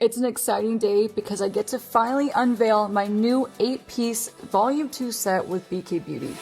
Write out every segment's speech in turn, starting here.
It's an exciting day because I get to finally unveil my new 8-piece Volume 2 set with BK Beauty.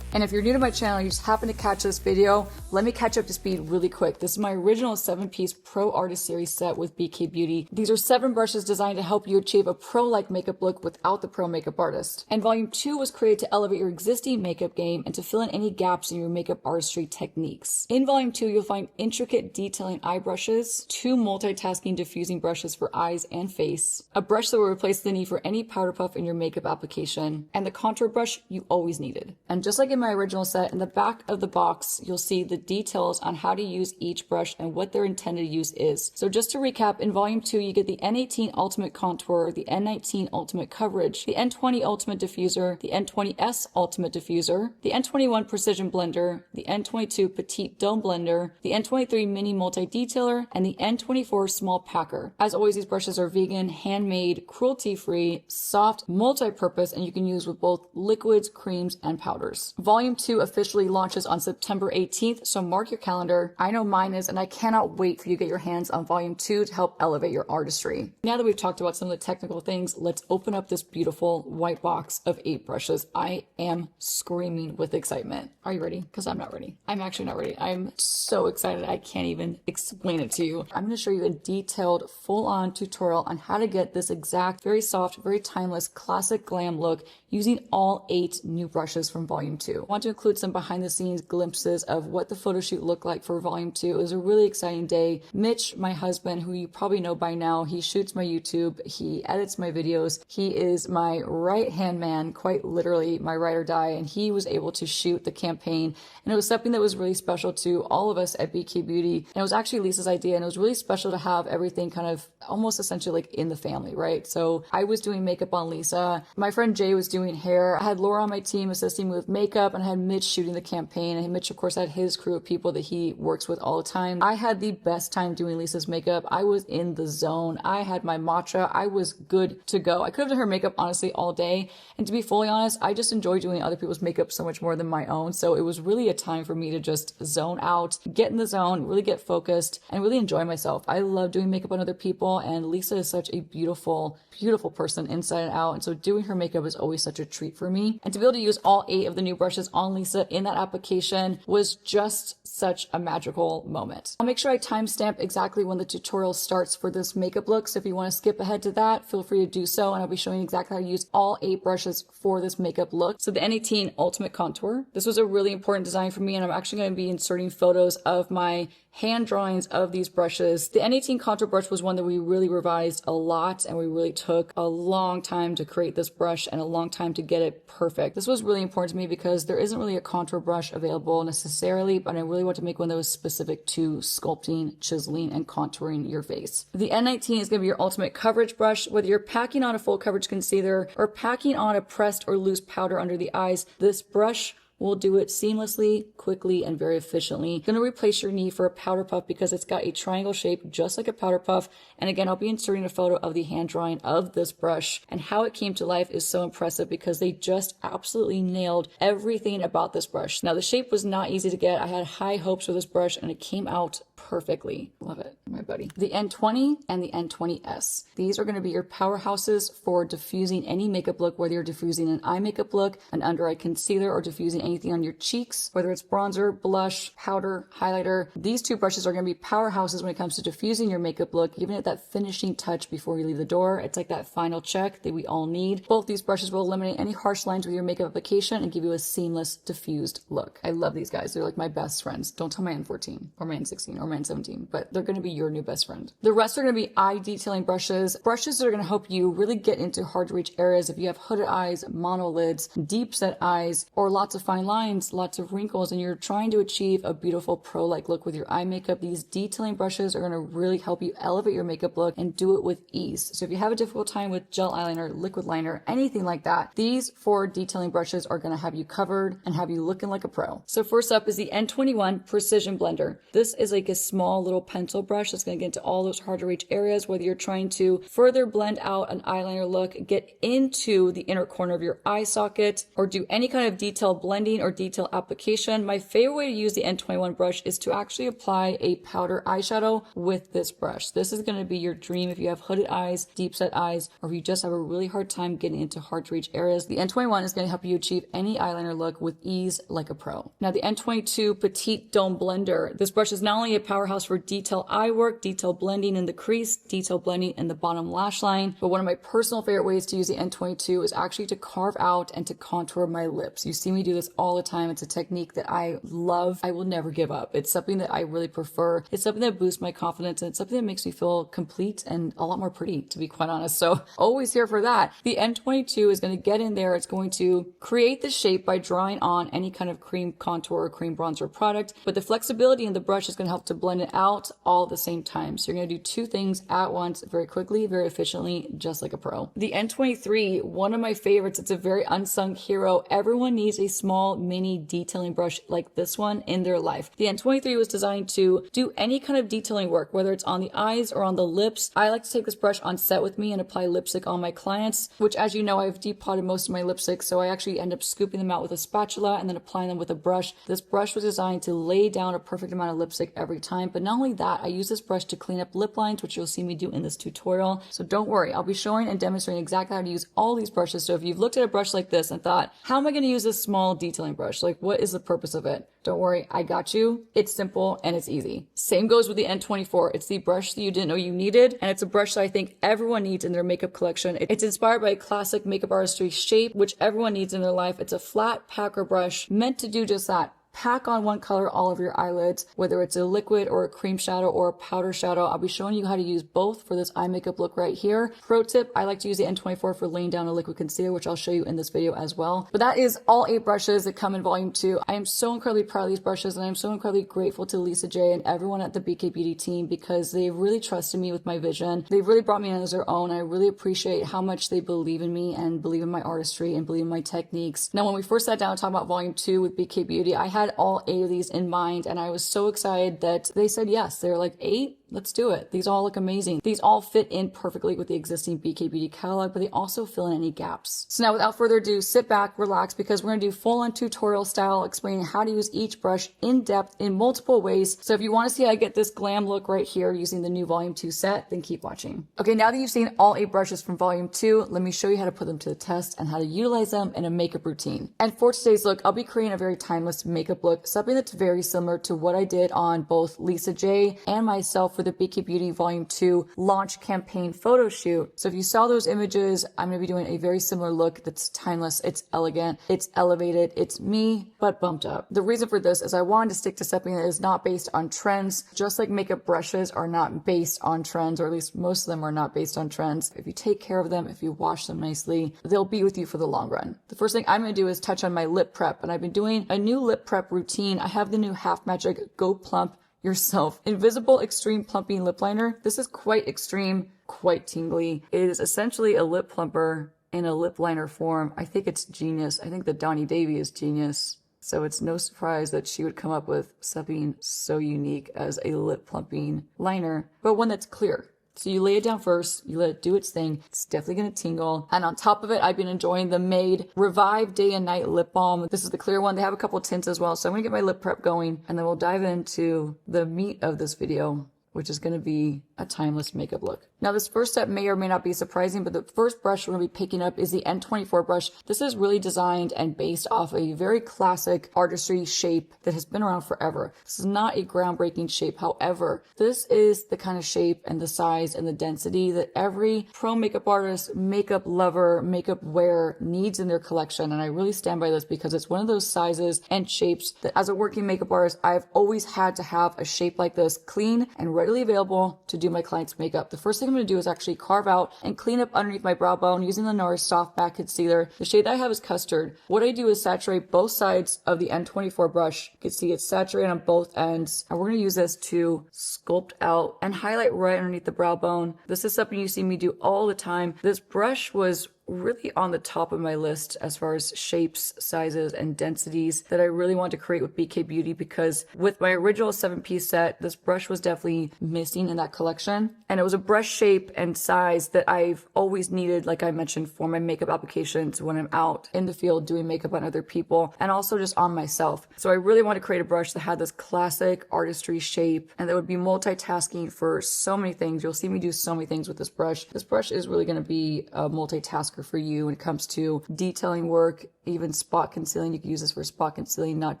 And if you're new to my channel, you just happen to catch this video, let me catch up to speed really quick. This is my original 7-piece Pro Artist Series set with BK Beauty. These are 7 brushes designed to help you achieve a pro-like makeup look without the pro makeup artist. And Volume 2 was created to elevate your existing makeup game and to fill in any gaps in your makeup artistry techniques. In Volume 2, you'll find intricate detailing eye brushes, 2 multitasking diffusing brushes for eyes and face, a brush that will replace the need for any powder puff in your makeup application, and the contour brush you always needed. And just like in my original set, in the back of the box, you'll see the details on how to use each brush and what their intended use is. So just to recap, in Volume 2, you get the N18 Ultimate Contour, the N19 Ultimate Coverage, the N20 Ultimate Diffuser, the N20S Ultimate Diffuser, the N21 Precision Blender, the N22 Petite Dome Blender, the N23 Mini Multi-Detailer, and the N24 Small Packer. As always, these brushes are vegan, handmade, cruelty-free, soft, multi-purpose, and you can use with both liquids, creams, and powders. Volume 2 officially launches on September 18th, so mark your calendar. I know mine is, and I cannot wait for you to get your hands on Volume 2 to help elevate your artistry. Now that we've talked about some of the technical things, let's open up this beautiful white box of 8 brushes. I am screaming with excitement. Are you ready? Because I'm not ready. I'm actually not ready. I'm so excited. I can't even explain it to you. I'm going to show you a detailed, full-on tutorial on how to get this exact, very soft, very timeless, classic glam look using all 8 new brushes from Volume 2. I want to include some behind the scenes glimpses of what the photo shoot looked like for Volume 2. It was a really exciting day. Mitch, my husband, who you probably know by now, he shoots my YouTube, he edits my videos, he is my right-hand man, quite literally my ride or die, and he was able to shoot the campaign. And it was something that was really special to all of us at BK Beauty. And it was actually Lisa's idea, and it was really special to have everything kind of almost essentially like in the family, right? So I was doing makeup on Lisa. My friend Jay was doing hair. I had Laura on my team assisting with makeup, and I had Mitch shooting the campaign. And Mitch, of course, had his crew of people that he works with all the time. I had the best time doing Lisa's makeup. I was in the zone. I had my matcha. I was good to go. I could have done her makeup honestly all day. And to be fully honest, I just enjoy doing other people's makeup so much more than my own. So it was really a time for me to just zone out, get in the zone, really get focused, and really enjoy myself. I love doing makeup on other people, and Lisa is such a beautiful, beautiful person inside and out. And so doing her makeup is always such a treat for me. And to be able to use all 8 of the new brushes on Lisa in that application was just such a magical moment. I'll make sure I timestamp exactly when the tutorial starts for this makeup look. So if you want to skip ahead to that, feel free to do so. And I'll be showing exactly how to use all 8 brushes for this makeup look. So the N18 Ultimate Contour. This was a really important design for me, and I'm actually going to be inserting photos of my hand drawings of these brushes. The N18 contour brush was one that we really revised a lot, and we really took a long time to create this brush and a long time to get it perfect. This was really important to me because there isn't really a contour brush available necessarily, but I really want to make one that was specific to sculpting, chiseling, and contouring your face. The N19 is going to be your ultimate coverage brush. Whether you're packing on a full coverage concealer or packing on a pressed or loose powder under the eyes, this brush will do it seamlessly, quickly, and very efficiently. Going to replace your need for a powder puff because it's got a triangle shape just like a powder puff. And again, I'll be inserting a photo of the hand drawing of this brush, and how it came to life is so impressive because they just absolutely nailed everything about this brush. Now, the shape was not easy to get. I had high hopes for this brush, and it came out perfectly. Love it, my buddy. The N20 and the N20S. These are going to be your powerhouses for diffusing any makeup look, whether you're diffusing an eye makeup look, an under eye concealer, or diffusing anything on your cheeks, whether it's bronzer, blush, powder, highlighter. These 2 brushes are going to be powerhouses when it comes to diffusing your makeup look, giving it that finishing touch before you leave the door. It's like that final check that we all need. Both these brushes will eliminate any harsh lines with your makeup application and give you a seamless, diffused look. I love these guys. They're like my best friends. Don't tell my N14 or my N16 or my N17, but they're going to be your new best friend. The rest are going to be eye detailing brushes. Brushes that are going to help you really get into hard to reach areas if you have hooded eyes, monolids, deep set eyes, or lots of fine lines, lots of wrinkles, and you're trying to achieve a beautiful pro-like look with your eye makeup. These detailing brushes are going to really help you elevate your makeup look and do it with ease. So if you have a difficult time with gel eyeliner, liquid liner, anything like that, these 4 detailing brushes are going to have you covered and have you looking like a pro. So first up is the N21 Precision Blender. This is like a small little pencil brush that's going to get into all those hard to reach areas, whether you're trying to further blend out an eyeliner look, get into the inner corner of your eye socket, or do any kind of detail blending or detail application. My favorite way to use the N21 brush is to actually apply a powder eyeshadow with this brush. This is going to be your dream if you have hooded eyes, deep set eyes, or if you just have a really hard time getting into hard to reach areas. The N21 is going to help you achieve any eyeliner look with ease like a pro. Now the N22 Petite Dome Blender. This brush is not only a powerhouse for detail eye work, detail blending in the crease, detail blending in the bottom lash line, but one of my personal favorite ways to use the N22 is actually to carve out and to contour my lips. You see me do this all the time. It's a technique that I love. I will never give up. It's something that I really prefer. It's something that boosts my confidence, and it's something that makes me feel complete and a lot more pretty, to be quite honest. So always here for that. The N22 is going to get in there. It's going to create the shape by drawing on any kind of cream contour or cream bronzer product, but the flexibility in the brush is going to help to blend it out all at the same time. So you're going to do two things at once very quickly, very efficiently, just like a pro. The N23, one of my favorites. It's a very unsung hero. Everyone needs a small mini detailing brush like this one in their life. The N23 was designed to do any kind of detailing work, whether it's on the eyes or on the lips. I like to take this brush on set with me and apply lipstick on my clients, which, as you know, I've depotted most of my lipstick, so I actually end up scooping them out with a spatula and then applying them with a brush. This brush was designed to lay down a perfect amount of lipstick every time, but not only that, I use this brush to clean up lip lines, which you'll see me do in this tutorial. So don't worry, I'll be showing and demonstrating exactly how to use all these brushes. So if you've looked at a brush like this and thought, how am I going to use this small detailing brush? Like, what is the purpose of it? Don't worry, I got you. It's simple and it's easy. Same goes with the N24. It's the brush that you didn't know you needed, and it's a brush that I think everyone needs in their makeup collection. It's inspired by a classic makeup artistry shape, which everyone needs in their life. It's a flat packer brush meant to do just that. Pack on one color all over your eyelids, whether it's a liquid or a cream shadow or a powder shadow. I'll be showing you how to use both for this eye makeup look right here. Pro tip, I like to use the N24 for laying down a liquid concealer, which I'll show you in this video as well. But that is all 8 brushes that come in volume 2. I am so incredibly proud of these brushes, and I'm so incredibly grateful to Lisa J and everyone at the BK Beauty team because they've really trusted me with my vision. They've really brought me in as their own. I really appreciate how much they believe in me and believe in my artistry and believe in my techniques. Now, when we first sat down to talk about volume 2 with BK Beauty, I had all 8 of these in mind, and I was so excited that they said yes. They were like, 8? Let's do it. These all look amazing. These all fit in perfectly with the existing BK Beauty catalog, but they also fill in any gaps. So now, without further ado, sit back, relax, because we're going to do full-on tutorial style explaining how to use each brush in depth in multiple ways. So if you want to see how I get this glam look right here using the new volume 2 set, then keep watching. Okay, now that you've seen all 8 brushes from volume 2, let me show you how to put them to the test and how to utilize them in a makeup routine. And for today's look, I'll be creating a very timeless makeup look, something that's very similar to what I did on both Lisa J and myself for the BK Beauty Volume 2 launch campaign photo shoot. So if you saw those images, I'm going to be doing a very similar look that's timeless, it's elegant, it's elevated, it's me, but bumped up. The reason for this is I wanted to stick to something that is not based on trends, just like makeup brushes are not based on trends, or at least most of them are not based on trends. If you take care of them, if you wash them nicely, they'll be with you for the long run. The first thing I'm going to do is touch on my lip prep, and I've been doing a new lip prep routine. I have the new Half Magic Go Plump Yourself Invisible Extreme Plumping Lip Liner. This is quite extreme, quite tingly. It is essentially a lip plumper in a lip liner form. I think it's genius. I think that Donnie Davy is genius. So it's no surprise that she would come up with something so unique as a lip plumping liner, but one that's clear. So you lay it down first, you let it do its thing. It's definitely going to tingle. And on top of it, I've been enjoying the Made Revive Day and Night Lip Balm. This is the clear one. They have a couple tints as well. So I'm going to get my lip prep going, and then we'll dive into the meat of this video, which is going to be a timeless makeup look. Now, this first step may or may not be surprising, but the first brush we're going to be picking up is the N24 brush. This is really designed and based off a very classic artistry shape that has been around forever. This is not a groundbreaking shape. However, this is the kind of shape and the size and the density that every pro makeup artist, makeup lover, makeup wearer needs in their collection. And I really stand by this because it's one of those sizes and shapes that as a working makeup artist, I've always had to have a shape like this clean and readily available to do my client's makeup. The first thing I'm going to do is actually carve out and clean up underneath my brow bone using the NARS Soft Matte Concealer. The shade that I have is Custard. What I do is saturate both sides of the N24 brush. You can see it's saturated on both ends. And we're going to use this to sculpt out and highlight right underneath the brow bone. This is something you see me do all the time. This brush was really on the top of my list as far as shapes, sizes, and densities that I really want to create with BK Beauty, because with my original 7-piece set, this brush was definitely missing in that collection. And it was a brush shape and size that I've always needed, like I mentioned, for my makeup applications when I'm out in the field doing makeup on other people and also just on myself. So I really want to create a brush that had this classic artistry shape and that would be multitasking for so many things. You'll see me do so many things with this brush. This brush is really going to be a multitasker for you when it comes to detailing work, even spot concealing. You can use this for spot concealing, not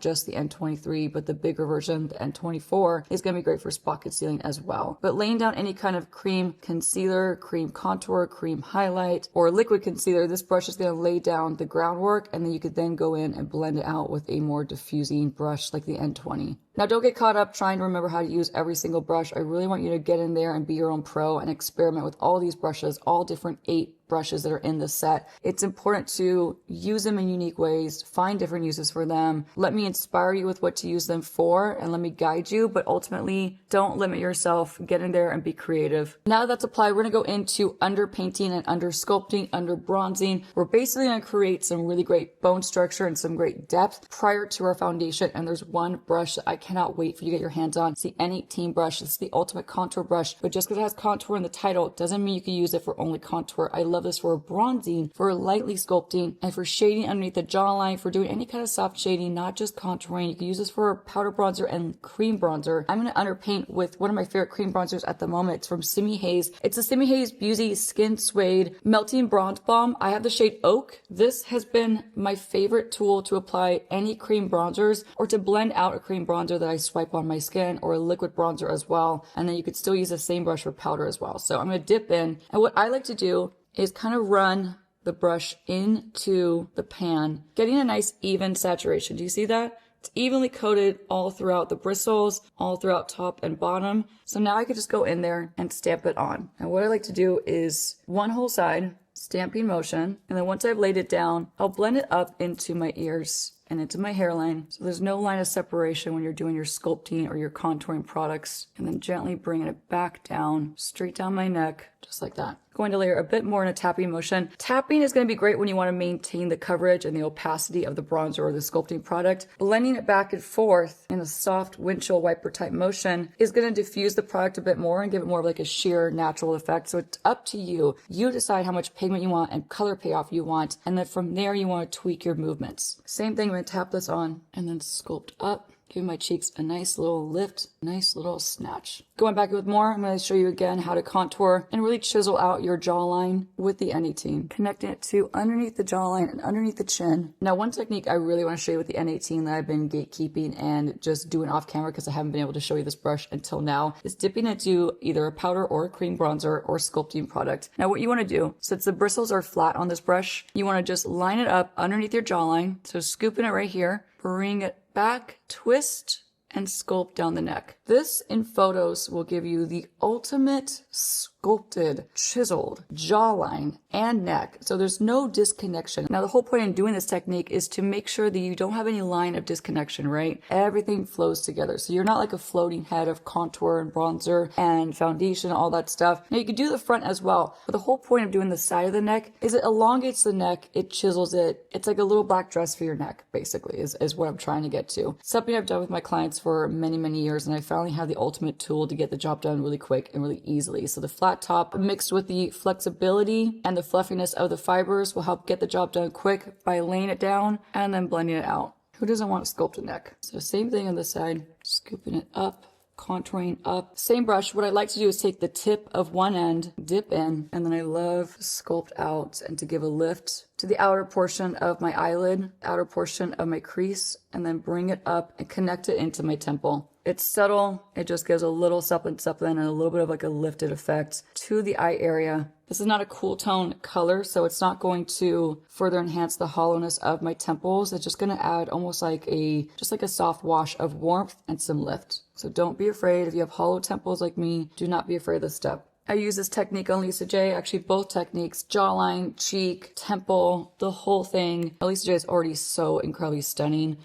just the N23, but the bigger version, the N24, is going to be great for spot concealing as well. But laying down any kind of cream concealer, cream contour, cream highlight, or liquid concealer, this brush is going to lay down the groundwork, and then you could then go in and blend it out with a more diffusing brush like the N20. Now, don't get caught up trying to remember how to use every single brush. I really want you to get in there and be your own pro and experiment with all these brushes, all different 8 brushes that are in the set. It's important to use them in unique ways, find different uses for them. Let me inspire you with what to use them for, and let me guide you, but ultimately don't limit yourself. Get in there and be creative. Now that that's applied, we're gonna go into underpainting and under sculpting, under bronzing. We're basically gonna create some really great bone structure and some great depth prior to our foundation. And there's one brush that I cannot wait for you to get your hands on. It's the N18 brush. It's the ultimate contour brush, but just because it has contour in the title doesn't mean you can use it for only contour. I love this for bronzing, for lightly sculpting, and for shading underneath the jawline, for doing any kind of soft shading, not just contouring. You can use this for powder bronzer and cream bronzer. I'm going to underpaint with one of my favorite cream bronzers at the moment. It's from Simi Haze. It's a Simi Haze Beauty Skin Suede Melting Bronze Balm. I have the shade Oak. This has been my favorite tool to apply any cream bronzers or to blend out a cream bronzer that I swipe on my skin, or a liquid bronzer as well. And then you could still use the same brush for powder as well. So I'm going to dip in, and what I like to do is kind of run the brush into the pan, getting a nice even saturation. Do you see that? It's evenly coated all throughout the bristles, all throughout top and bottom. So now I could just go in there and stamp it on. And what I like to do is one whole side, stamping motion, and then once I've laid it down, I'll blend it up into my ears and into my hairline. So there's no line of separation when you're doing your sculpting or your contouring products. And then gently bringing it back down, straight down my neck, just like that. Going to layer a bit more in a tapping motion. Tapping is going to be great when you want to maintain the coverage and the opacity of the bronzer or the sculpting product. Blending it back and forth in a soft windshield wiper type motion is going to diffuse the product a bit more and give it more of like a sheer natural effect. So it's up to you. You decide how much pigment you want and color payoff you want. And then from there, you want to tweak your movements. Same thing, I'm going to tap this on and then sculpt up. Giving my cheeks a nice little lift, nice little snatch. Going back with more, I'm going to show you again how to contour and really chisel out your jawline with the N18. Connecting it to underneath the jawline and underneath the chin. Now, one technique I really want to show you with the N18 that I've been gatekeeping and just doing off camera because I haven't been able to show you this brush until now is dipping into either a powder or a cream bronzer or sculpting product. Now, what you want to do, since the bristles are flat on this brush, you want to just line it up underneath your jawline. So scooping it right here, bring it back, twist, and sculpt down the neck. This in photos will give you the ultimate sculpted, chiseled jawline and neck. So there's no disconnection. Now the whole point in doing this technique is to make sure that you don't have any line of disconnection, right? Everything flows together. So you're not like a floating head of contour and bronzer and foundation, all that stuff. Now you can do the front as well, but the whole point of doing the side of the neck is it elongates the neck, it chisels it. It's like a little black dress for your neck, basically, is what I'm trying to get to. Something I've done with my clients for many, many years, and I finally have the ultimate tool to get the job done really quick and really easily. So the flat top mixed with the flexibility and the fluffiness of the fibers will help get the job done quick by laying it down and then blending it out. Who doesn't want to sculpt a neck? So same thing on this side, scooping it up, contouring up. Same brush. What I like to do is take the tip of one end, dip in, and then I love sculpt out and to give a lift to the outer portion of my eyelid, outer portion of my crease, and then bring it up and connect it into my temple. It's subtle. It just gives a little supplement and a little bit of like a lifted effect to the eye area. This is not a cool tone color, so it's not going to further enhance the hollowness of my temples. It's just going to add almost like a soft wash of warmth and some lift. So don't be afraid. If you have hollow temples like me, do not be afraid of this step. I use this technique on Lisa J, actually both techniques, jawline, cheek, temple, the whole thing. Lisa J is already so incredibly stunning.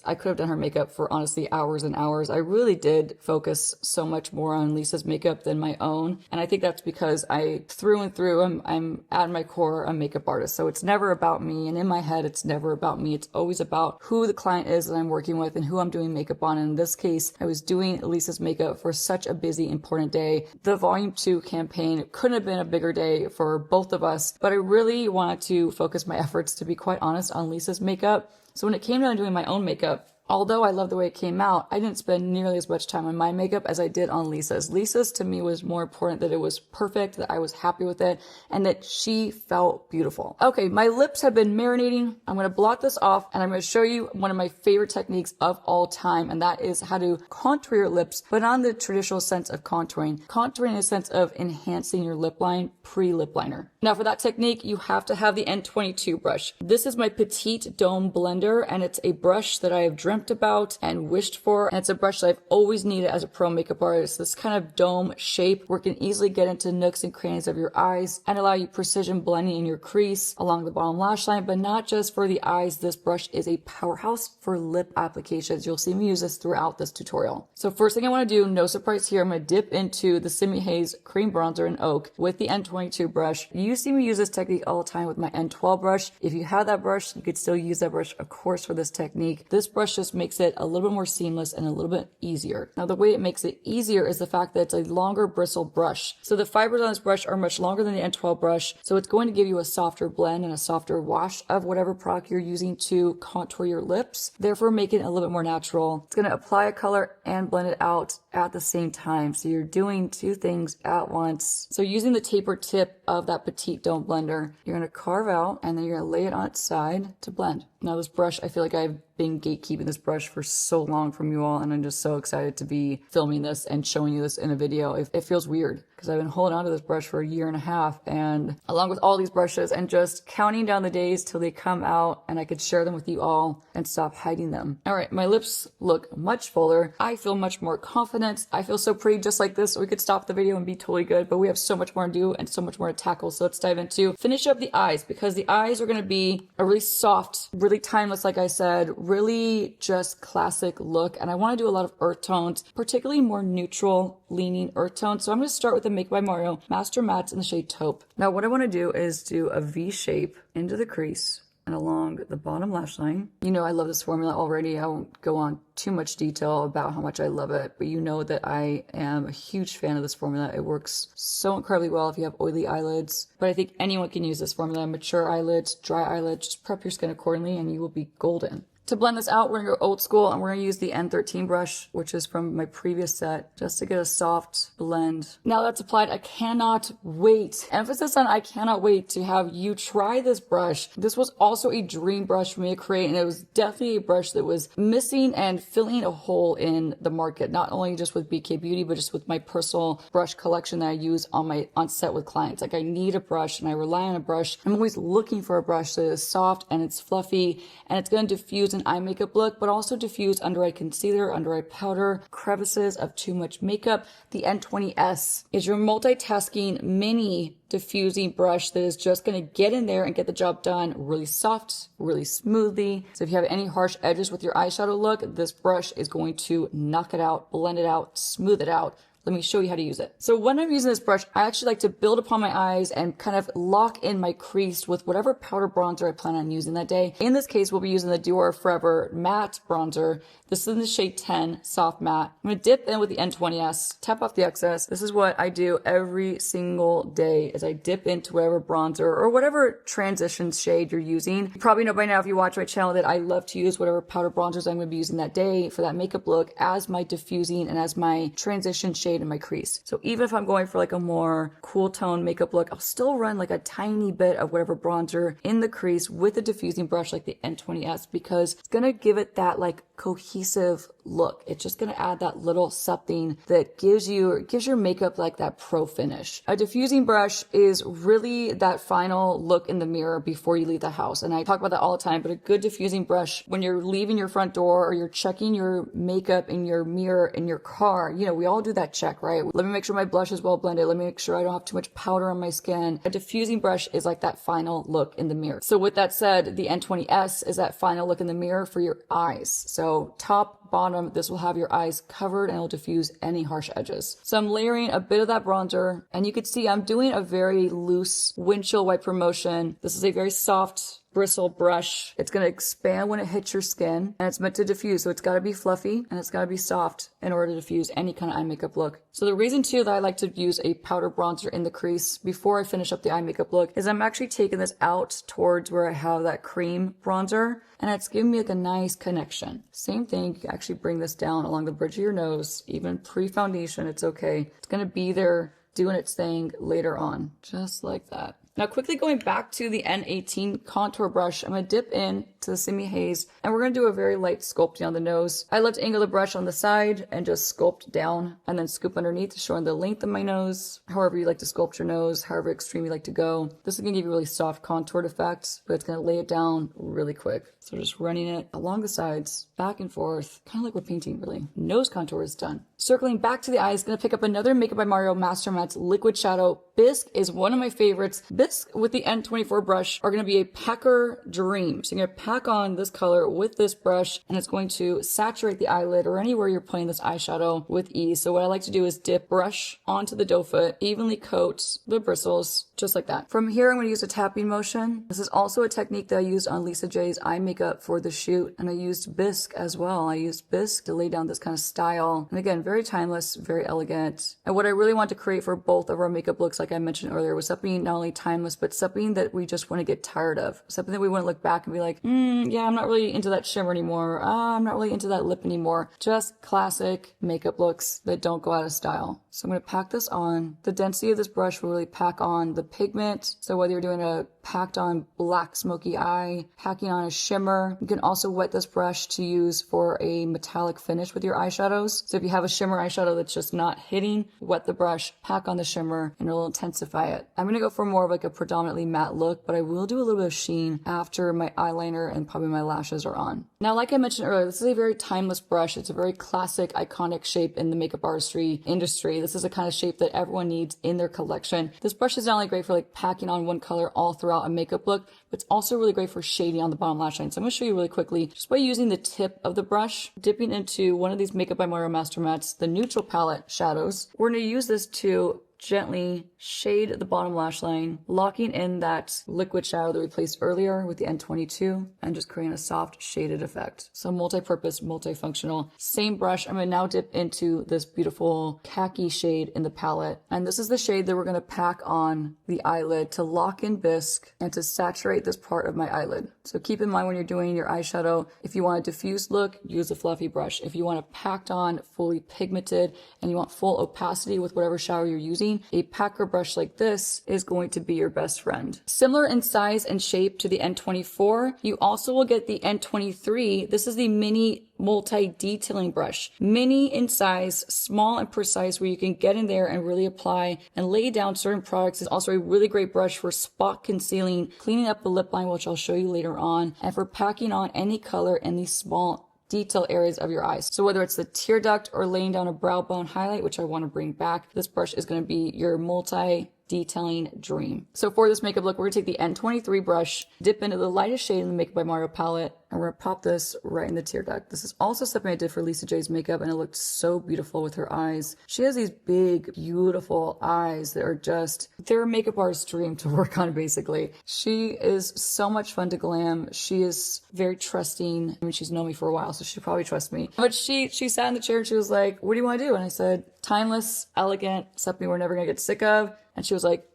I could have done her makeup for honestly hours and hours. I really did focus so much more on Lisa's makeup than my own. And I think that's because through and through, I'm at my core a makeup artist. So it's never about me. And in my head, it's never about me. It's always about who the client is that I'm working with and who I'm doing makeup on. And in this case, I was doing Lisa's makeup for such a busy, important day. The Vol.2 campaign couldn't have been a bigger day for both of us, but I really wanted to focus my efforts, to be quite honest, on Lisa's makeup. So when it came down to doing my own makeup, although I love the way it came out, I didn't spend nearly as much time on my makeup as I did on Lisa's. Lisa's to me was more important that it was perfect, that I was happy with it, and that she felt beautiful. Okay, my lips have been marinating. I'm going to blot this off, and I'm going to show you one of my favorite techniques of all time, and that is how to contour your lips, but not in the traditional sense of contouring. Contouring in the sense of enhancing your lip line pre-lip liner. Now for that technique, you have to have the N22 brush. This is my Petite Dome blender, and it's a brush that I have dreamt about and wished for, and it's a brush that I've always needed as a pro makeup artist. This kind of dome shape where it can easily get into nooks and crannies of your eyes and allow you precision blending in your crease along the bottom lash line. But not just for the eyes, this brush is a powerhouse for lip applications. You'll see me use this throughout this tutorial. So first thing I want to do, no surprise here, I'm going to dip into the Simi Haze Cream Bronzer in Oak with the N22 brush. You see me use this technique all the time with my N12 brush. If you have that brush, you could still use that brush, of course, for this technique. This brush just makes it a little bit more seamless and a little bit easier. Now, the way it makes it easier is the fact that it's a longer bristle brush. So the fibers on this brush are much longer than the N12 brush. So it's going to give you a softer blend and a softer wash of whatever product you're using to contour your lips, therefore making it a little bit more natural. It's going to apply a color and blend it out at the same time. So you're doing two things at once. So using the taper tip of that Petite Dome blender, you're going to carve out and then you're going to lay it on its side to blend. Now this brush, I feel like I've been gatekeeping this brush for so long from you all, and I'm just so excited to be filming this and showing you this in a video. It feels weird because I've been holding on to this brush for a year and a half, and along with all these brushes and just counting down the days till they come out and I could share them with you all and stop hiding them. All right, my lips look much fuller. I feel much more confident. I feel so pretty just like this. We could stop the video and be totally good, but we have so much more to do and so much more to tackle. So let's dive into finish up the eyes, because the eyes are going to be a really soft, really timeless, like I said, really just classic look. And I want to do a lot of earth tones, particularly more neutral leaning earth tones. So I'm going to start with the Make by Mario Master Mattes in the shade Taupe. Now what I want to do is do a V shape into the crease and along the bottom lash line. You know I love this formula already. I won't go on too much detail about how much I love it, but you know that I am a huge fan of this formula. It works so incredibly well if you have oily eyelids, but I think anyone can use this formula. Mature eyelids, dry eyelids, just prep your skin accordingly and you will be golden. To blend this out, we're going to go old school and we're going to use the N13 brush, which is from my previous set, just to get a soft blend. Now that's applied, I cannot wait. Emphasis on I cannot wait to have you try this brush. This was also a dream brush for me to create, and it was definitely a brush that was missing and filling a hole in the market, not only just with BK Beauty, but just with my personal brush collection that I use on set with clients. Like I need a brush and I rely on a brush. I'm always looking for a brush that is soft and it's fluffy and it's going to diffuse an eye makeup look, but also diffuse under eye concealer, under eye powder, crevices of too much makeup. The N20S is your multitasking mini diffusing brush that is just going to get in there and get the job done really soft, really smoothly. So if you have any harsh edges with your eyeshadow look, this brush is going to knock it out, blend it out, smooth it out. Let me show you how to use it. So when I'm using this brush, I actually like to build upon my eyes and kind of lock in my crease with whatever powder bronzer I plan on using that day. In this case, we'll be using the Dior Forever Matte Bronzer. This is in the shade 10, Soft Matte. I'm going to dip in with the N20S, tap off the excess. This is what I do every single day, is I dip into whatever bronzer or whatever transition shade you're using. You probably know by now if you watch my channel that I love to use whatever powder bronzers I'm going to be using that day for that makeup look as my diffusing and as my transition shade in my crease. So even if I'm going for like a more cool tone makeup look, I'll still run like a tiny bit of whatever bronzer in the crease with a diffusing brush like the N20S, because it's going to give it that like cohesive look. It's just gonna add that little something that gives your makeup like that pro finish. A diffusing brush is really that final look in the mirror before you leave the house. And I talk about that all the time, but a good diffusing brush when you're leaving your front door or you're checking your makeup in your mirror in your car, you know, we all do that check, right? Let me make sure my blush is well blended. Let me make sure I don't have too much powder on my skin. A diffusing brush is like that final look in the mirror. So with that said, the N20S is that final look in the mirror for your eyes. So top, bottom, this will have your eyes covered and it'll diffuse any harsh edges. So I'm layering a bit of that bronzer, and you can see I'm doing a very loose windshield wiper motion. This is a very soft bristle brush. It's going to expand when it hits your skin, and it's meant to diffuse. So it's got to be fluffy and it's got to be soft in order to diffuse any kind of eye makeup look. So the reason too that I like to use a powder bronzer in the crease before I finish up the eye makeup look is I'm actually taking this out towards where I have that cream bronzer, and it's giving me like a nice connection. Same thing, you can actually bring this down along the bridge of your nose, even pre-foundation, it's okay. It's going to be there doing its thing later on, just like that. Now quickly going back to the N18 contour brush, I'm going to dip in to the Simi Haze, and we're going to do a very light sculpting on the nose. I love to angle the brush on the side and just sculpt down and then scoop underneath, showing the length of my nose, however you like to sculpt your nose, however extreme you like to go. This is going to give you a really soft contoured effect, but it's going to lay it down really quick. So just running it along the sides, back and forth, kind of like we're painting really. Nose contour is done. Circling back to the eyes, going to pick up another Makeup by Mario Master Matte liquid shadow. Bisque is one of my favorites. Bisque with the N24 brush are going to be a packer dream. So you're going to pack on this color with this brush, and it's going to saturate the eyelid or anywhere you're putting this eyeshadow with ease. So what I like to do is dip brush onto the doe foot, evenly coat the bristles, just like that. From here, I'm going to use a tapping motion. This is also a technique that I used on Lisa J's eye makeup for the shoot, and I used bisque as well. I used bisque to lay down this kind of style. And again, very timeless, very elegant. And what I really want to create for both of our makeup looks, like I mentioned earlier, was something not only timeless, but something that we just want to get tired of. Something that we want to look back and be like, yeah, I'm not really into that shimmer anymore. I'm not really into that lip anymore. Just classic makeup looks that don't go out of style. So I'm going to pack this on. The density of this brush will really pack on the pigment. So whether you're doing a packed on black smoky eye, packing on a shimmer, you can also wet this brush to use for a metallic finish with your eyeshadows. So if you have a shimmer eyeshadow that's just not hitting, wet the brush, pack on the shimmer, and it'll intensify it. I'm going to go for more of like a predominantly matte look, but I will do a little bit of sheen after my eyeliner and probably my lashes are on. Now, like I mentioned earlier, this is a very timeless brush. It's a very classic, iconic shape in the makeup artistry industry. This is a kind of shape that everyone needs in their collection. This brush is not only great for like packing on one color all throughout a makeup look, but it's also really great for shading on the bottom lash line. So I'm going to show you really quickly just by using the tip of the brush, dipping into one of these Makeup by Mario Master Mattes, the neutral palette shadows. We're going to use this to gently shade the bottom lash line, locking in that liquid shadow that we placed earlier with the N22, and just creating a soft shaded effect. So multi-purpose, multifunctional. Same brush, I'm going to now dip into this beautiful khaki shade in the palette. And this is the shade that we're going to pack on the eyelid to lock in bisque and to saturate this part of my eyelid. So keep in mind when you're doing your eyeshadow, if you want a diffused look, use a fluffy brush. If you want a packed on, fully pigmented, and you want full opacity with whatever shadow you're using, a packer brush like this is going to be your best friend. Similar in size and shape to the N24, you also will get the N23. This is the mini multi-detailing brush. Mini in size, small and precise, where you can get in there and really apply and lay down certain products. Is also a really great brush for spot concealing, cleaning up the lip line, which I'll show you later on, and for packing on any color in these small detail areas of your eyes. So whether it's the tear duct or laying down a brow bone highlight, which I want to bring back, this brush is going to be your multi-detailing dream. So for this makeup look, we're going to take the N23 brush, dip into the lightest shade in the Makeup by Mario palette, and we're going to pop this right in the tear duct. This is also something I did for Lisa J's makeup, and it looked so beautiful with her eyes. She has these big, beautiful eyes that are just, they're a makeup artist's dream to work on, basically. She is so much fun to glam. She is very trusting. I mean, she's known me for a while, so she probably trusts me. But she sat in the chair and she was like, what do you want to do? And I said, timeless, elegant, something we're never going to get sick of. And she was like,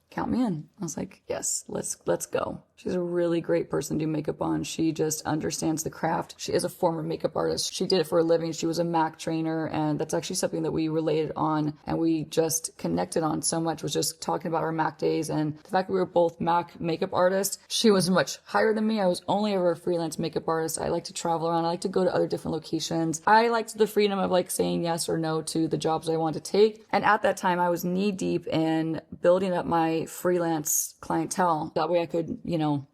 count me in. I was like, yes, let's go. She's a really great person to do makeup on. She just understands the craft. She is a former makeup artist. She did it for a living. She was a MAC trainer, and that's actually something that we related on and we just connected on so much, was just talking about our MAC days and the fact that we were both MAC makeup artists. She was much higher than me. I was only ever a freelance makeup artist. I like to travel around. I like to go to other different locations. I liked the freedom of like saying yes or no to the jobs I wanted to take. And at that time, I was knee deep in building up my freelance clientele. That way I could,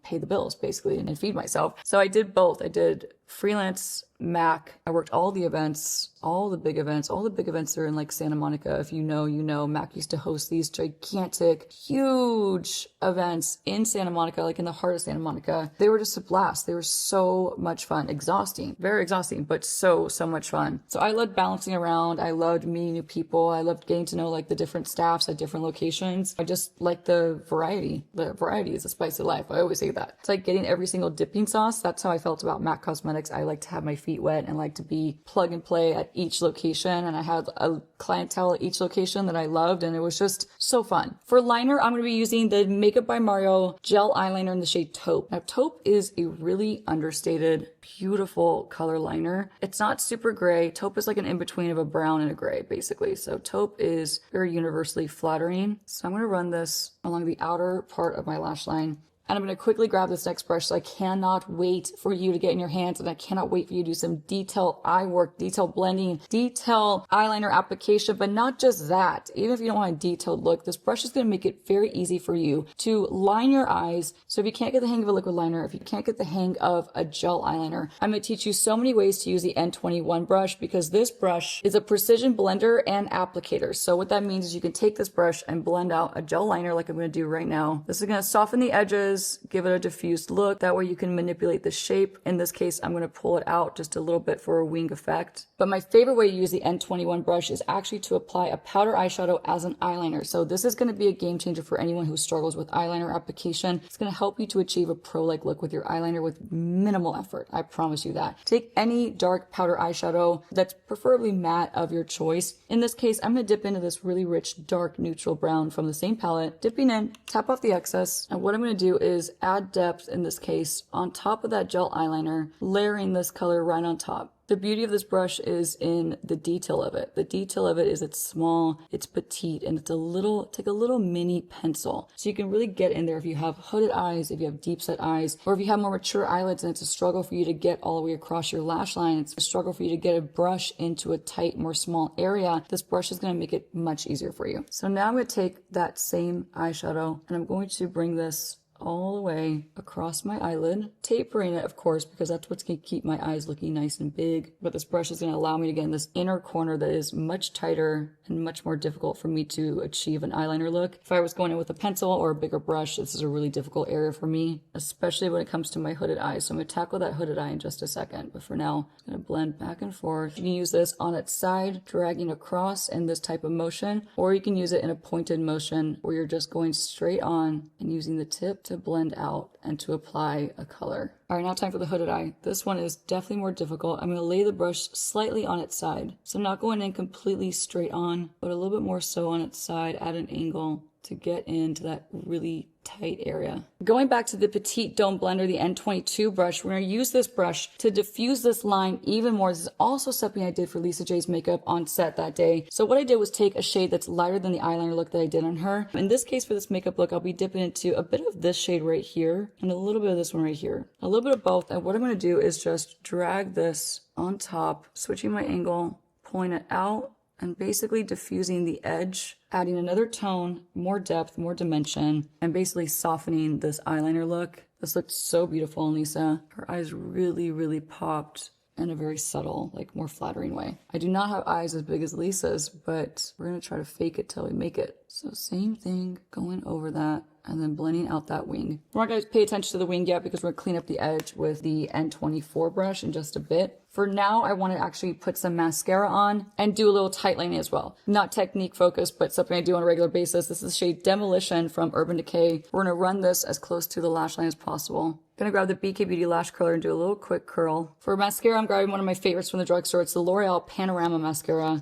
pay the bills basically and feed myself. So I did both. I did freelance MAC. I worked all the events, all the big events. All the big events are in like Santa Monica. If you know, MAC used to host these gigantic, huge events in Santa Monica, like in the heart of Santa Monica. They were just a blast. They were so much fun. Exhausting, very exhausting, but so much fun. So I loved bouncing around. I loved meeting new people. I loved getting to know like the different staffs at different locations. I just like the variety. The variety is the spice of life. I always say that. It's like getting every single dipping sauce. That's how I felt about MAC Cosmetics. I like to have my feet wet and like to be plug and play at each location. And I had a clientele at each location that I loved, and it was just so fun. For liner, I'm going to be using the Makeup by Mario gel eyeliner in the shade Taupe. Now, Taupe is a really understated, beautiful color liner. It's not super gray. Taupe is like an in-between of a brown and a gray, basically. So Taupe is very universally flattering. So I'm going to run this along the outer part of my lash line. And I'm going to quickly grab this next brush. So I cannot wait for you to get in your hands, and I cannot wait for you to do some detail eye work, detail blending, detail eyeliner application, but not just that. Even if you don't want a detailed look, this brush is going to make it very easy for you to line your eyes. So if you can't get the hang of a liquid liner, if you can't get the hang of a gel eyeliner, I'm going to teach you so many ways to use the N21 brush, because this brush is a precision blender and applicator. So what that means is you can take this brush and blend out a gel liner like I'm going to do right now. This is going to soften the edges, give it a diffused look. That way you can manipulate the shape. In this case, I'm going to pull it out just a little bit for a wing effect. But my favorite way to use the N21 brush is actually to apply a powder eyeshadow as an eyeliner. So this is going to be a game changer for anyone who struggles with eyeliner application. It's going to help you to achieve a pro-like look with your eyeliner with minimal effort. I promise you that. Take any dark powder eyeshadow that's preferably matte of your choice. In this case, I'm going to dip into this really rich, dark, neutral brown from the same palette. Dipping in, tap off the excess. And what I'm going to do is add depth, in this case, on top of that gel eyeliner, layering this color right on top. The beauty of this brush is in the detail of it. The detail of it is it's small, it's petite, and it's like a little mini pencil. So you can really get in there if you have hooded eyes, if you have deep set eyes, or if you have more mature eyelids and it's a struggle for you to get all the way across your lash line. It's a struggle for you to get a brush into a tight, more small area. This brush is going to make it much easier for you. So now I'm going to take that same eyeshadow and I'm going to bring this all the way across my eyelid, tapering it, of course, because that's what's going to keep my eyes looking nice and big. But this brush is going to allow me to get in this inner corner that is much tighter and much more difficult for me to achieve an eyeliner look. If I was going in with a pencil or a bigger brush, this is a really difficult area for me, especially when it comes to my hooded eyes. So I'm going to tackle that hooded eye in just a second. But for now, I'm going to blend back and forth. You can use this on its side, dragging across in this type of motion, or you can use it in a pointed motion where you're just going straight on and using the tip to blend out and to apply a color. All right, now time for the hooded eye. This one is definitely more difficult. I'm going to lay the brush slightly on its side. So I'm not going in completely straight on, but a little bit more so on its side at an angle to get into that really tight area. Going back to the Petite Dome Blender, the N22 brush, we're going to use this brush to diffuse this line even more. This is also something I did for Lisa J's makeup on set that day. So what I did was take a shade that's lighter than the eyeliner look that I did on her. In this case, for this makeup look, I'll be dipping into a bit of this shade right here and a little bit of this one right here. A little bit of both. And what I'm going to do is just drag this on top, switching my angle, pulling it out, and basically diffusing the edge, adding another tone, more depth, more dimension, and basically softening this eyeliner look. This looked so beautiful on Lisa. Her eyes really, really popped in a very subtle, like more flattering way. I do not have eyes as big as Lisa's, but we're gonna try to fake it till we make it. So same thing, going over that, and then blending out that wing. We're not going to pay attention to the wing yet because we're going to clean up the edge with the N24 brush in just a bit. For now, I want to actually put some mascara on and do a little tight lining as well. Not technique focused, but something I do on a regular basis. This is the shade Demolition from Urban Decay. We're going to run this as close to the lash line as possible. I'm going to grab the BK Beauty lash curler and do a little quick curl. For mascara, I'm grabbing one of my favorites from the drugstore. It's the L'Oreal Panorama Mascara.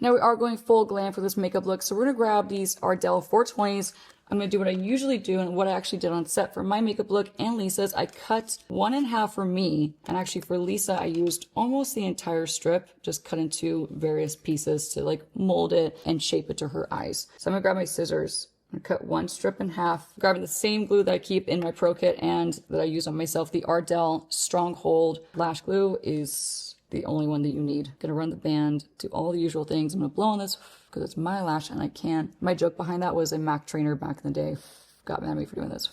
Now we are going full glam for this makeup look, so we're gonna grab these Ardell 420s. I'm going to do what I usually do and what I actually did on set for my makeup look and Lisa's. I cut 1 in half for me, and actually for Lisa I used almost the entire strip, just cut into various pieces to like mold it and shape it to her eyes. So I'm going to grab my scissors. I'm going to cut 1 strip in half, grabbing the same glue that I keep in my Pro Kit and that I use on myself. The Ardell Stronghold Lash Glue is the only one that you need. Gonna run the band, do all the usual things. I'm gonna blow on this because it's my lash and I can. My joke behind that was a MAC trainer back in the day got mad at me for doing this.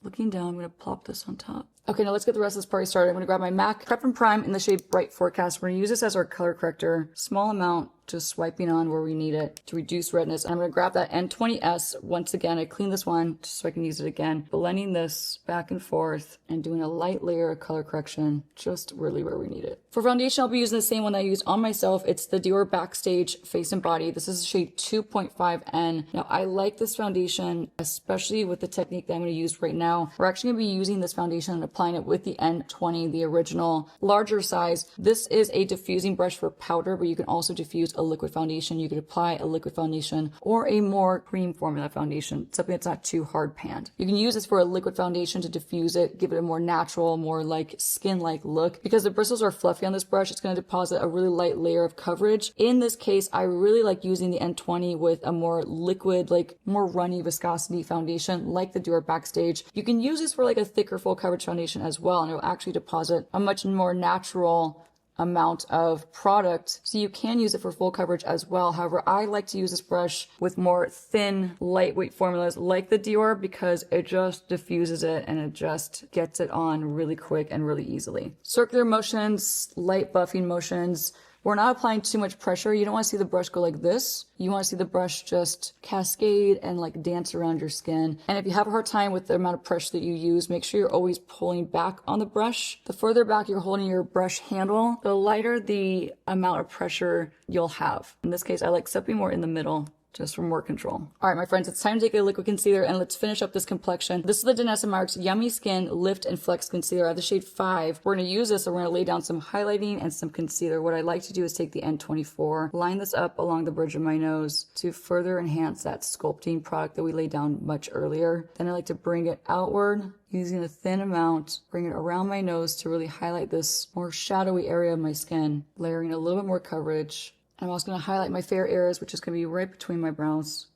Looking down, I'm gonna plop this on top. Okay, now let's get the rest of this party started. I'm gonna grab my MAC Prep and Prime in the shade Bright Forecast. We're gonna use this as our color corrector. Small amount, just swiping on where we need it to reduce redness. And I'm gonna grab that N20S. Once again, I clean this one just so I can use it again. Blending this back and forth and doing a light layer of color correction, just really where we need it. For foundation, I'll be using the same one that I used on myself. It's the Dior Backstage Face and Body. This is shade 2.5N. Now, I like this foundation, especially with the technique that I'm gonna use right now. We're actually gonna be using this foundation and applying it with the N20, the original larger size. This is a diffusing brush for powder, but you can also diffuse a liquid foundation. You could apply a liquid foundation or a more cream formula foundation, something that's not too hard panned. You can use this for a liquid foundation to diffuse it, give it a more natural, more like skin-like look. Because the bristles are fluffy on this brush, it's going to deposit a really light layer of coverage. In this case, I really like using the N20 with a more liquid, like more runny viscosity foundation, like the Dior Backstage. You can use this for like a thicker full coverage foundation as well, and it will actually deposit a much more natural amount of product, so you can use it for full coverage as well. However, I like to use this brush with more thin, lightweight formulas like the Dior because it just diffuses it and it just gets it on really quick and really easily. Circular motions, light buffing motions. We're not applying too much pressure. You don't want to see the brush go like this. You want to see the brush just cascade and like dance around your skin. And if you have a hard time with the amount of pressure that you use, make sure you're always pulling back on the brush. The further back you're holding your brush handle, the lighter the amount of pressure you'll have. In this case, I like something more in the middle, just for more control. All right, my friends, it's time to take a liquid concealer and let's finish up this complexion. This is the Danessa Myricks Yummy Skin Lift and Flex Concealer. I have the shade 5. We're gonna use this and we're gonna lay down some highlighting and some concealer. What I like to do is take the N24, line this up along the bridge of my nose to further enhance that sculpting product that we laid down much earlier. Then I like to bring it outward, using a thin amount, bring it around my nose to really highlight this more shadowy area of my skin, layering a little bit more coverage. I'm also going to highlight my fair areas, which is going to be right between my brows,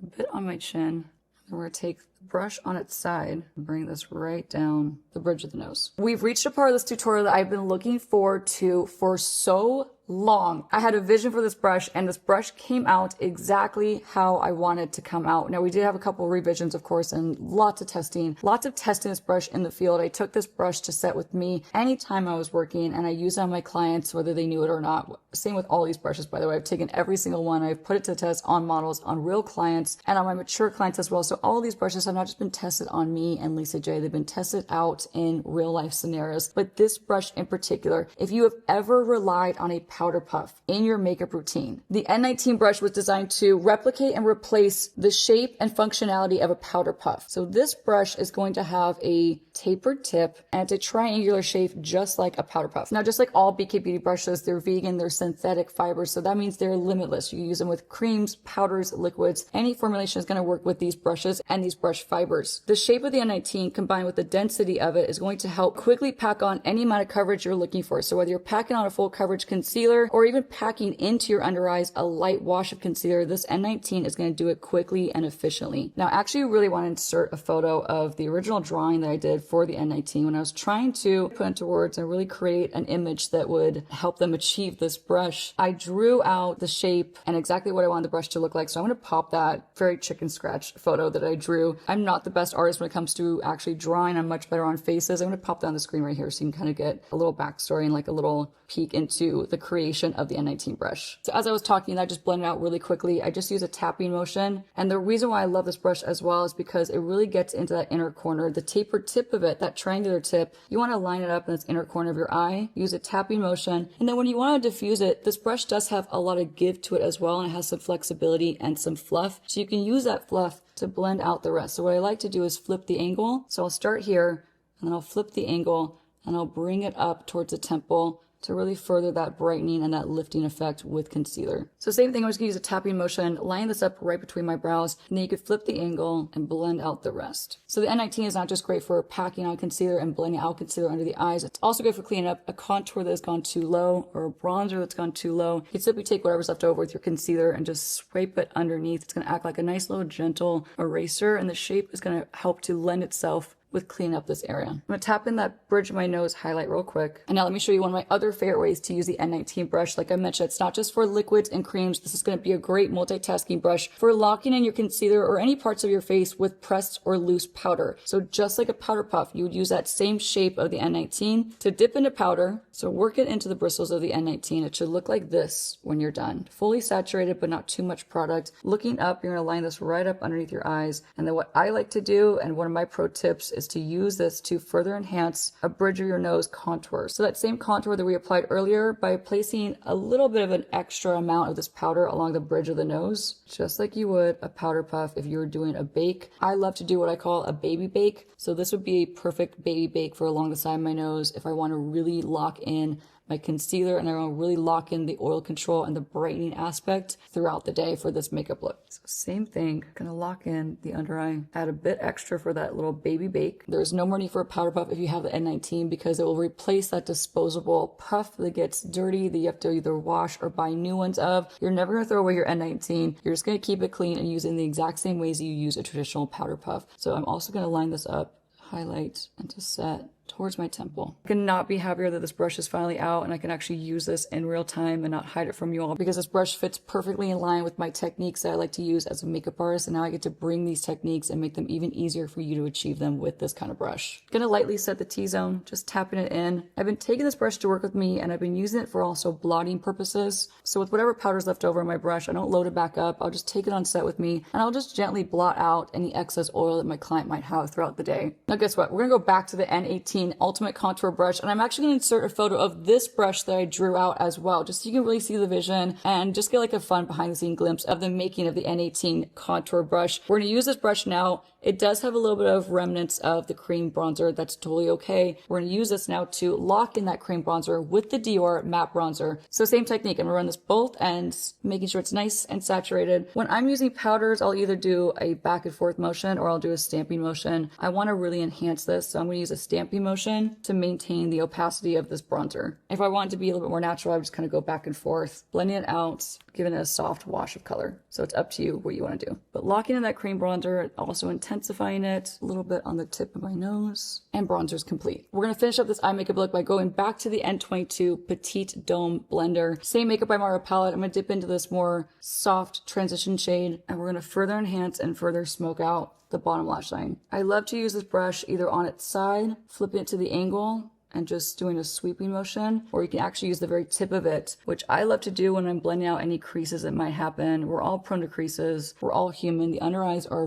a bit on my chin. And we're going to take the brush on its side and bring this right down the bridge of the nose. We've reached a part of this tutorial that I've been looking forward to for so long. I had a vision for this brush and this brush came out exactly how I wanted to come out. Now we did have a couple of revisions, of course, and lots of testing this brush in the field. I took this brush to set with me anytime I was working and I used it on my clients, whether they knew it or not. Same with all these brushes, by the way. I've taken every single one. I've put it to test on models, on real clients, and on my mature clients as well. So all these brushes have not just been tested on me and Lisa J. They've been tested out in real life scenarios. But this brush in particular, if you have ever relied on a powder puff in your makeup routine, the N19 brush was designed to replicate and replace the shape and functionality of a powder puff. So this brush is going to have a tapered tip and it's a triangular shape just like a powder puff. Now, just like all BK Beauty brushes, they're vegan, they're synthetic fibers, so that means they're limitless. You can use them with creams, powders, liquids. Any formulation is going to work with these brushes and these brush fibers. The shape of the N19 combined with the density of it is going to help quickly pack on any amount of coverage you're looking for. So whether you're packing on a full coverage concealer or even packing into your under eyes a light wash of concealer, this N19 is going to do it quickly and efficiently. Now, I actually really want to insert a photo of the original drawing that I did for the N19 when I was trying to put into words and really create an image that would help them achieve this brush. I drew out the shape and exactly what I wanted the brush to look like. So I'm going to pop that very chicken scratch photo that I drew. I'm not the best artist when it comes to actually drawing. I'm much better on faces. I'm going to pop that on the screen right here so you can kind of get a little backstory and like a little peek into the creation of the N19 brush. So as I was talking, I just blended out really quickly. I just use a tapping motion. And the reason why I love this brush as well is because it really gets into that inner corner. The tapered tip of it, that triangular tip, you want to line it up in this inner corner of your eye, use a tapping motion. And then when you want to diffuse it, this brush does have a lot of give to it as well. And it has some flexibility and some fluff. So you can use that fluff to blend out the rest. So what I like to do is flip the angle. So I'll start here and then I'll flip the angle and I'll bring it up towards the temple to really further that brightening and that lifting effect with concealer. So same thing, I'm just gonna use a tapping motion, line this up right between my brows, and then you could flip the angle and blend out the rest. So the N19 is not just great for packing on concealer and blending out concealer under the eyes, it's also good for cleaning up a contour that has gone too low or a bronzer that's gone too low. You can simply take whatever's left over with your concealer and just scrape it underneath. It's gonna act like a nice little gentle eraser, and the shape is gonna help to lend itself with cleaning up this area. I'm gonna tap in that bridge of my nose highlight real quick. And now let me show you one of my other favorite ways to use the N19 brush. Like I mentioned, it's not just for liquids and creams. This is gonna be a great multitasking brush for locking in your concealer or any parts of your face with pressed or loose powder. So just like a powder puff, you would use that same shape of the N19 to dip into powder. So work it into the bristles of the N19. It should look like this when you're done. Fully saturated, but not too much product. Looking up, you're gonna line this right up underneath your eyes. And then what I like to do, and one of my pro tips, is to use this to further enhance a bridge of your nose contour. So that same contour that we applied earlier, by placing a little bit of an extra amount of this powder along the bridge of the nose, just like you would a powder puff if you were doing a bake. I love to do what I call a baby bake. So this would be a perfect baby bake for along the side of my nose if I want to really lock in my concealer and I want to really lock in the oil control and the brightening aspect throughout the day for this makeup look. So same thing, gonna lock in the under eye, add a bit extra for that little baby bake. There's no more need for a powder puff if you have the N19 because it will replace that disposable puff that gets dirty that you have to either wash or buy new ones of. You're never gonna throw away your N19. You're just gonna keep it clean and use it in the exact same ways you use a traditional powder puff. So I'm also gonna line this up, highlight, and to set towards my temple. I cannot be happier that this brush is finally out and I can actually use this in real time and not hide it from you all because this brush fits perfectly in line with my techniques that I like to use as a makeup artist, and now I get to bring these techniques and make them even easier for you to achieve them with this kind of brush. Gonna lightly set the T-zone, just tapping it in. I've been taking this brush to work with me and I've been using it for also blotting purposes. So with whatever powder's left over in my brush, I don't load it back up. I'll just take it on set with me and I'll just gently blot out any excess oil that my client might have throughout the day. Now guess what? We're gonna go back to the N18 Ultimate Contour Brush, and I'm actually going to insert a photo of this brush that I drew out as well, just so you can really see the vision and just get like a fun behind the scene glimpse of the making of the N18 Contour Brush. We're going to use this brush now. It does have a little bit of remnants of the cream bronzer. That's totally okay. We're going to use this now to lock in that cream bronzer with the Dior matte bronzer. So same technique. I'm going to run this both ends, making sure it's nice and saturated. When I'm using powders, I'll either do a back and forth motion or I'll do a stamping motion. I want to really enhance this, so I'm going to use a stamping motion to maintain the opacity of this bronzer. If I want it to be a little bit more natural, I would just kind of go back and forth, blending it out, giving it a soft wash of color. So it's up to you what you want to do. But locking in that cream bronzer, also intensifying it a little bit on the tip of my nose, and bronzer's complete. We're going to finish up this eye makeup look by going back to the N22 Petite Dome Blender. Same Makeup by Mara palette. I'm going to dip into this more soft transition shade, and we're going to further enhance and further smoke out the bottom lash line. I love to use this brush either on its side, flipping it to the angle, and just doing a sweeping motion, or you can actually use the very tip of it, which I love to do when I'm blending out any creases that might happen. We're all prone to creases. We're all human. The under eyes are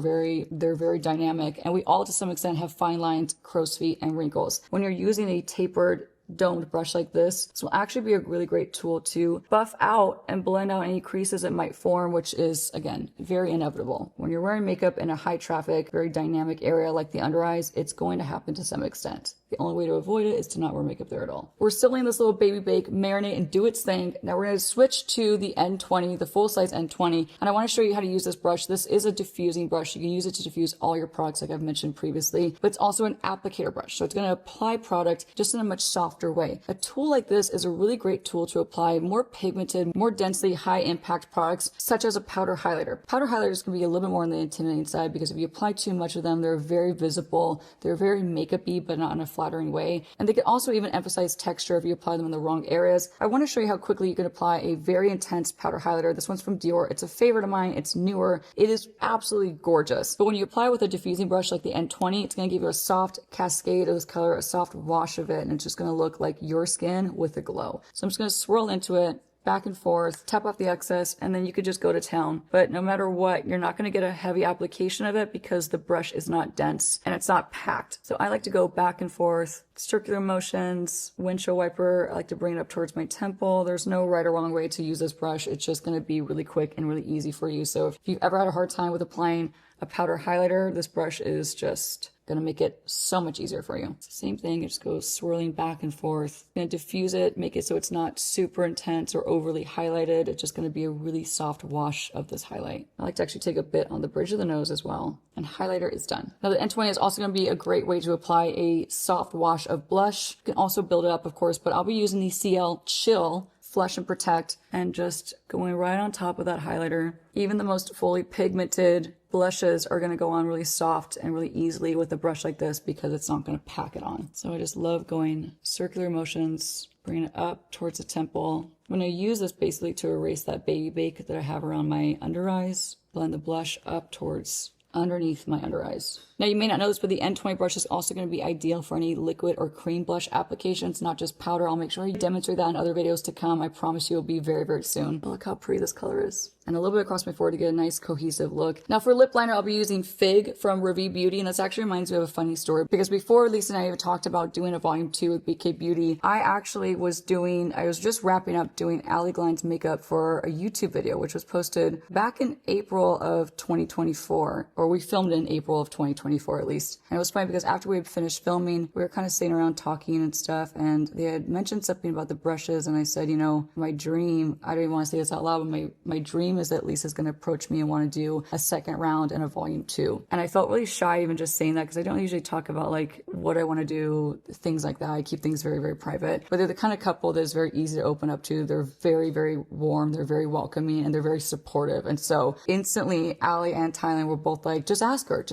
they're very dynamic, and we all to some extent have fine lines, crow's feet, and wrinkles. When you're using a tapered domed brush like this will actually be a really great tool to buff out and blend out any creases that might form, which is, again, very inevitable. When you're wearing makeup in a high traffic, very dynamic area like the under eyes, it's going to happen to some extent. The only way to avoid it is to not wear makeup there at all. We're still letting this little baby bake marinate and do its thing. Now we're going to switch to the N20, the full size N20, and I want to show you how to use this brush. This is a diffusing brush. You can use it to diffuse all your products like I've mentioned previously, but it's also an applicator brush. So it's going to apply product just in a much softer way. A tool like this is a really great tool to apply more pigmented, more densely high impact products, such as a powder highlighter. Powder highlighters can be a little bit more on the intimidating side because if you apply too much of them, they're very visible. They're very makeup-y, but not in a flattering way. And they can also even emphasize texture if you apply them in the wrong areas. I want to show you how quickly you can apply a very intense powder highlighter. This one's from Dior. It's a favorite of mine. It's newer. It is absolutely gorgeous. But when you apply with a diffusing brush like the N20, it's going to give you a soft cascade of this color, a soft wash of it, and it's just going to look like your skin with a glow. So I'm just going to swirl into it, back and forth, tap off the excess, and then you could just go to town. But no matter what, you're not going to get a heavy application of it because the brush is not dense and it's not packed. So I like to go back and forth, circular motions, windshield wiper. I like to bring it up towards my temple. There's no right or wrong way to use this brush. It's just going to be really quick and really easy for you. So if you've ever had a hard time with applying a powder highlighter, this brush is just gonna make it so much easier for you. It's the same thing, it just goes swirling back and forth. Gonna diffuse it, make it so it's not super intense or overly highlighted. It's just gonna be a really soft wash of this highlight. I like to actually take a bit on the bridge of the nose as well. And highlighter is done. Now the N20 is also gonna be a great way to apply a soft wash of blush. You can also build it up, of course, but I'll be using the CL Chill Flush and Protect and just going right on top of that highlighter. Even the most fully pigmented blushes are going to go on really soft and really easily with a brush like this because it's not going to pack it on. So I just love going circular motions, bringing it up towards the temple. I'm going to use this basically to erase that baby bake that I have around my under eyes. Blend the blush up towards underneath my under eyes. Now you may not know this, but the N20 brush is also going to be ideal for any liquid or cream blush applications, not just powder. I'll make sure I demonstrate that in other videos to come. I promise you it'll be very, very soon. Look how pretty this color is. And a little bit across my forehead to get a nice cohesive look. Now for lip liner, I'll be using Fig from bkbeauty, and this actually reminds me of a funny story because before Lisa and I have talked about doing a volume 2 with bkbeauty, I was just wrapping up doing Allie Glein's makeup for a YouTube video, which was posted back in April of 2024, or we filmed in April of 2024 at least. And it was funny because after we had finished filming, we were kind of sitting around talking and stuff, and they had mentioned something about the brushes, and I said, you know, my dream, I don't even want to say this out loud, but my dream is that Lisa's going to approach me and want to do a second round and a volume 2. And I felt really shy even just saying that because I don't usually talk about like what I want to do, things like that. I keep things very, very private. But they're the kind of couple that is very easy to open up to. They're very, very warm. They're very welcoming and they're very supportive. And so instantly, Allie and Thailand were both like, just ask her.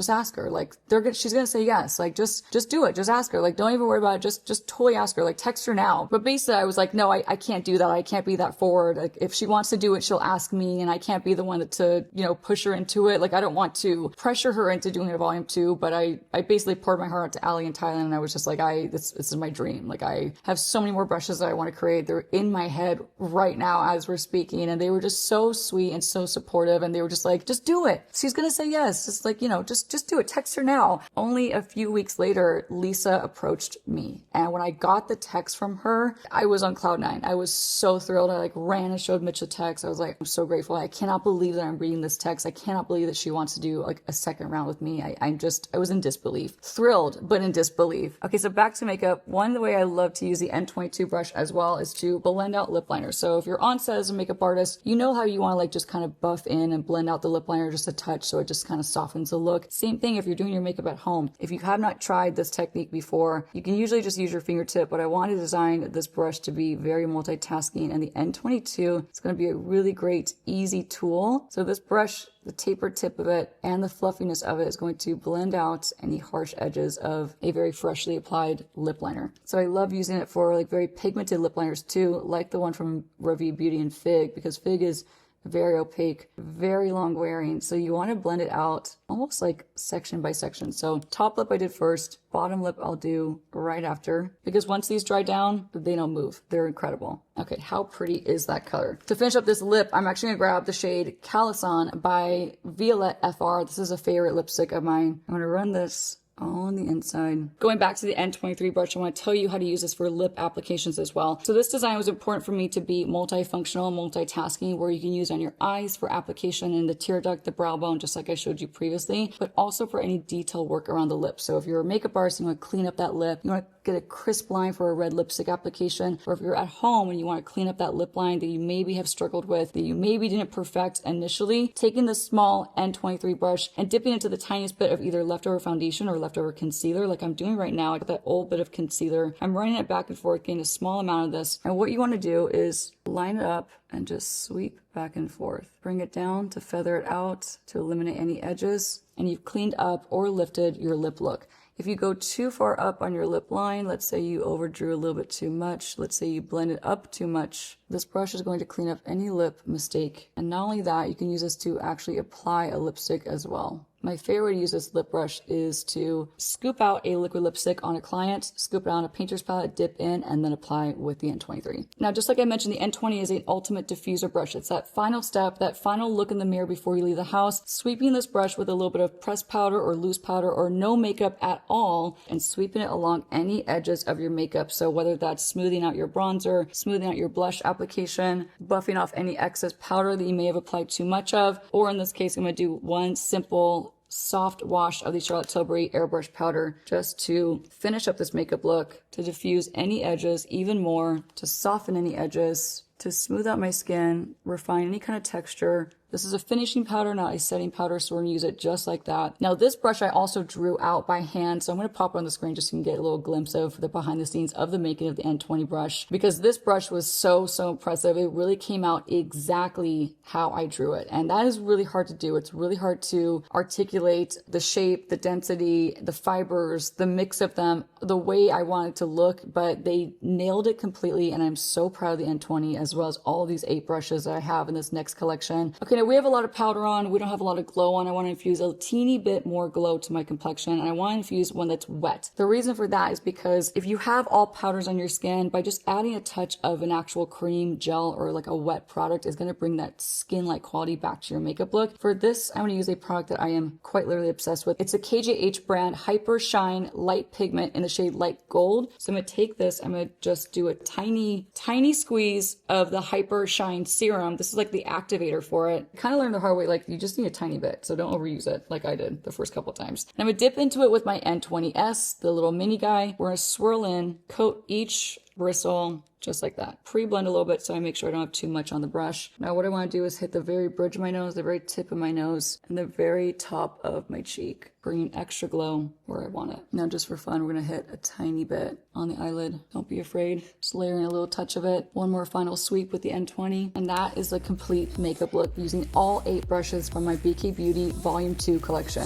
Like she's going to say yes. Like just do it. Just ask her. Like don't even worry about it. Just totally ask her. Like text her now. But basically I was like, no, I can't do that. I can't be that forward. Like if she wants to do it, she'll ask me, and I can't be the one to, you know, push her into it. Like I don't want to pressure her into doing a volume 2, but I basically poured my heart out to Allie and Thailand, and I was just like, this is my dream. Like I have so many more brushes that I want to create. They're in my head right now as we're speaking, and they were just so sweet and so supportive, and they were just like, just do it. She's gonna say yes. Just like, you know, just do it. Text her now. Only a few weeks later, Lisa approached me, and when I got the text from her, I was on cloud 9. I was so thrilled. I like ran and showed Mitch the text. I was like, I'm so grateful. I cannot believe that I'm reading this text. I cannot believe that she wants to do like a second round with me. I was in disbelief. Thrilled, but in disbelief. Okay, so back to makeup. One way I love to use the N22 brush as well is to blend out lip liner. So if you're on set as a makeup artist, you know how you want to like just kind of buff in and blend out the lip liner just a touch so it just kind of softens the look. Same thing if you're doing your makeup at home. If you have not tried this technique before, you can usually just use your fingertip, but I want to design this brush to be very multitasking, and the N22 is going to be a really great, easy tool. So this brush, the tapered tip of it and the fluffiness of it is going to blend out any harsh edges of a very freshly applied lip liner. So I love using it for like very pigmented lip liners too, like the one from bkbeauty and Fig, because Fig is very opaque, very long wearing. So you want to blend it out almost like section by section. So top lip I did first, bottom lip I'll do right after, because once these dry down, they don't move. They're incredible. Okay, how pretty is that color? To finish up this lip, I'm actually gonna grab the shade Calisson by Violet FR. This is a favorite lipstick of mine. I'm gonna run this all on the inside. Going back to the N23 brush, I want to tell you how to use this for lip applications as well. So this design was important for me to be multifunctional, multitasking, where you can use on your eyes for application in the tear duct, the brow bone, just like I showed you previously, but also for any detail work around the lip. So if you're a makeup artist and you want to clean up that lip, you want to get a crisp line for a red lipstick application, or if you're at home and you want to clean up that lip line that you maybe have struggled with, that you maybe didn't perfect initially, taking the small N23 brush and dipping into the tiniest bit of either leftover foundation or leftover concealer, like I'm doing right now. I got that old bit of concealer. I'm running it back and forth, getting a small amount of this. And what you want to do is line it up and just sweep back and forth. Bring it down to feather it out to eliminate any edges. And you've cleaned up or lifted your lip look. If you go too far up on your lip line, let's say you overdrew a little bit too much, let's say you blended up too much, this brush is going to clean up any lip mistake. And not only that, you can use this to actually apply a lipstick as well. My favorite way to use this lip brush is to scoop out a liquid lipstick on a client, scoop it on a painter's palette, dip in, and then apply with the N23. Now, just like I mentioned, the N20 is an ultimate diffuser brush. It's that final step, that final look in the mirror before you leave the house, sweeping this brush with a little bit of pressed powder or loose powder or no makeup at all, and sweeping it along any edges of your makeup. So whether that's smoothing out your bronzer, smoothing out your blush application, buffing off any excess powder that you may have applied too much of, or in this case, I'm going to do one simple soft wash of the Charlotte Tilbury Airbrush Powder just to finish up this makeup look, to diffuse any edges even more, to soften any edges, to smooth out my skin, refine any kind of texture. This is a finishing powder, not a setting powder, so we're gonna use it just like that. Now this brush I also drew out by hand, so I'm gonna pop it on the screen just so you can get a little glimpse of the behind the scenes of the making of the N20 brush, because this brush was so impressive. It really came out exactly how I drew it, and that is really hard to do. It's really hard to articulate the shape, the density, the fibers, the mix of them, the way I want it to look, but they nailed it completely, and I'm so proud of the N20 as well as all of these 8 brushes that I have in this next collection. Okay, now we have a lot of powder on, we don't have a lot of glow on. I want to infuse a teeny bit more glow to my complexion, and I want to infuse one that's wet. The reason for that is because if you have all powders on your skin, by just adding a touch of an actual cream, gel, or like a wet product is going to bring that skin-like quality back to your makeup look. For this, I'm going to use a product that I am quite literally obsessed with. It's a KJH brand Hyper Shine Light Pigment in the shade Light Gold. So I'm going to take this, I'm going to just do a tiny squeeze of the Hyper Shine Serum. This is like the activator for it. I kind of learned the hard way, like you just need a tiny bit, so don't overuse it like I did the first couple times. And I'm gonna dip into it with my N20S, the little mini guy. We're gonna swirl in, coat each bristle just like that. Pre-blend a little bit so I make sure I don't have too much on the brush. Now what I want to do is hit the very bridge of my nose, the very tip of my nose, and the very top of my cheek, bringing extra glow where I want it. Now just for fun, we're gonna hit a tiny bit on the eyelid. Don't be afraid. Just layering a little touch of it. One more final sweep with the N20, and that is the complete makeup look using all 8 brushes from my BK Beauty Volume 2 collection.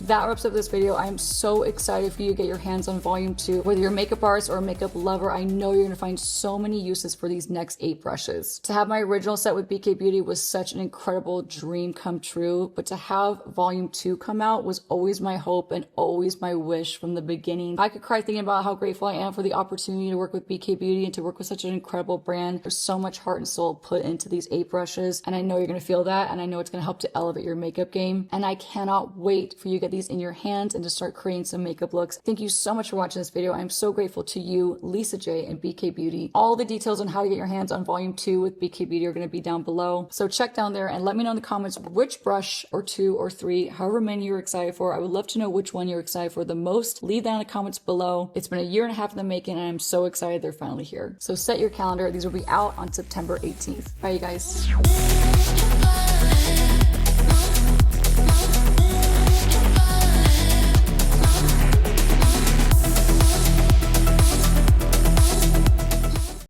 That wraps up this video. I am so excited for you to get your hands on Volume 2. Whether you're a makeup artist or a makeup lover, I know you're gonna find so many uses for these next 8 brushes. To have my original set with BK Beauty was such an incredible dream come true, but to have Volume 2 come out was always my hope and always my wish from the beginning. I could cry thinking about how grateful I am for the opportunity to work with BK Beauty and to work with such an incredible brand. There's so much heart and soul put into these 8 brushes, and I know you're gonna feel that, and I know it's gonna help to elevate your makeup game, and I cannot wait for you to get these in your hands and to start creating some makeup looks. Thank you so much for watching this video. I'm so grateful to you, Lisa J, and BK Beauty. All the details on how to get your hands on Volume 2 with BK Beauty are going to be down below. So check down there and let me know in the comments which brush or 2 or 3, however many you're excited for. I would love to know which one you're excited for the most. Leave that in the comments below. It's been a year and a half in the making, and I'm so excited they're finally here. So set your calendar. These will be out on September 18th. Bye, you guys.